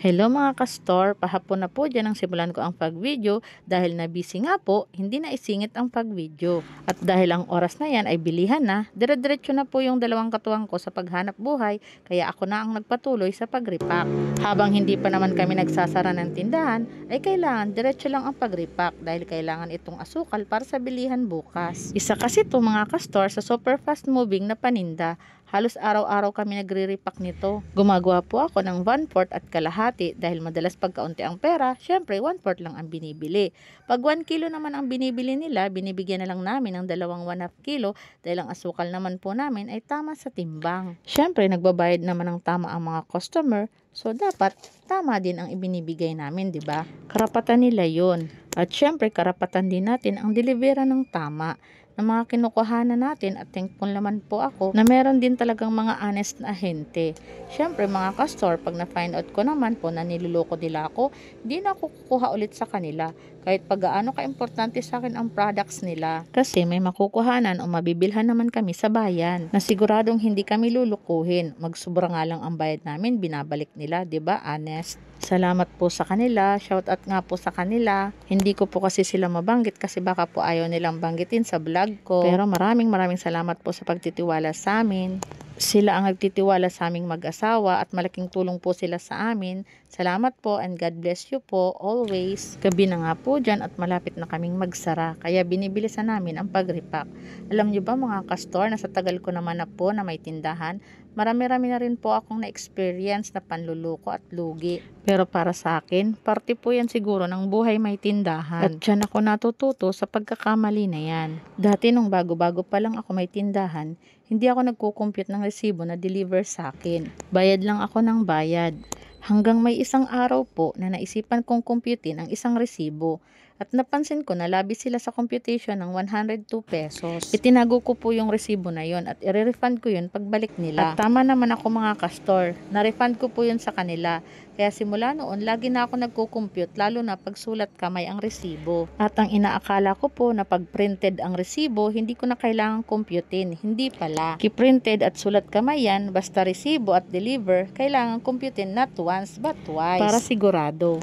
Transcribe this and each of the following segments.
Hello mga kastor, pahapon na po dyan ang simulan ko ang pag-video dahil na busy nga po, hindi na isingit ang pag-video. At dahil ang oras na yan ay bilihan na, dire-diretso na po yung dalawang katuwang ko sa paghanap buhay, kaya ako na ang nagpatuloy sa pag-repack. Habang hindi pa naman kami nagsasara ng tindahan, ay kailangan diretso lang ang pag-repack dahil kailangan itong asukal para sa bilihan bukas. Isa kasi to mga kastor sa super fast moving na paninda. Halos araw-araw kami nagre-repack nito. Gumagawa po ako ng 1/4 at kalahati dahil madalas pagkaunti ang pera, syempre 1/4 lang ang binibili. Pag 1 kilo naman ang binibili nila, binibigyan na lang namin ng dalawang 1/2 kilo dahil ang asukal naman po namin ay tama sa timbang. Syempre nagbabayad naman ng tama ang mga customer, so dapat tama din ang ibinibigay namin, di ba? Karapatan nila 'yon. At syempre karapatan din natin ang delivera ng tama na mga kinukuhanan natin at thankful naman po ako na meron din talagang mga honest na ahente. Syempre mga kastor, pag na-find out ko naman po na niluloko nila ako, hindi na ako kukuha ulit sa kanila kahit pag gaano ka-importante sa akin ang products nila. Kasi may makukuhanan o mabibilhan naman kami sa bayan na siguradong hindi kami lulukuhin. Magsubra nga lang ang bayad namin, binabalik nila, 'di ba? Honest. Salamat po sa kanila, shout out nga po sa kanila. Hindi ko po kasi sila mabanggit kasi baka po ayaw nilang banggitin sa vlog ko. Pero maraming salamat po sa pagtitiwala sa amin. Sila ang nagtitiwala sa aming mag-asawa at malaking tulong po sila sa amin. Salamat po and God bless you po always. Gabi na nga po dyan at malapit na kaming magsara kaya binibilisan namin ang pag-repack. Alam nyo ba mga kastor na sa tagal ko naman na po na may tindahan, marami-rami na rin po akong na-experience na panluluko at lugi. Pero para sa akin, parte po yan siguro ng buhay may tindahan. At dyan ako natututo sa pagkakamali na yan. Dati nung bago-bago pa lang ako may tindahan, hindi ako nagko-compute ng resibo na deliver sa akin. Bayad lang ako ng bayad. Hanggang may isang araw po na naisipan kong computein ang isang resibo. At napansin ko na labis sila sa computation ng 102 pesos. Itinago ko po yung resibo na yon at i-refund ko yun pagbalik nila. At tama naman ako mga kastor, na-refund ko po yun sa kanila. Kaya simula noon, lagi na ako nagko-compute lalo na pag sulat kamay ang resibo. At ang inaakala ko po na pag printed ang resibo, hindi ko na kailangang computein. Hindi pala. Ki-printed at sulat kamay yan, basta resibo at deliver, kailangan computein not once but twice. Para sigurado.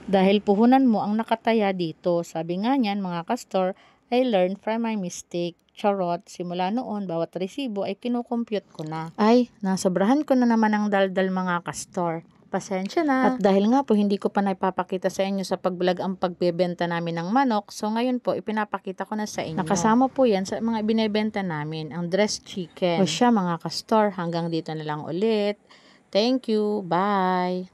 Dahil puhunan mo ang nakataya dito. Sabi nga niyan mga kastor, I learned from my mistake. Charot, simula noon, bawat resibo ay kinukompute ko na. Ay, nasobrahan ko na naman ang daldal mga kastor. Pasensya na. At dahil nga po hindi ko pa naipapakita sa inyo sa pag-vlog ang pagbebenta namin ng manok, so ngayon po ipinapakita ko na sa inyo. Nakasama po yan sa mga binebenta namin, ang dressed chicken. O siya mga kastor, hanggang dito na lang ulit. Thank you, bye!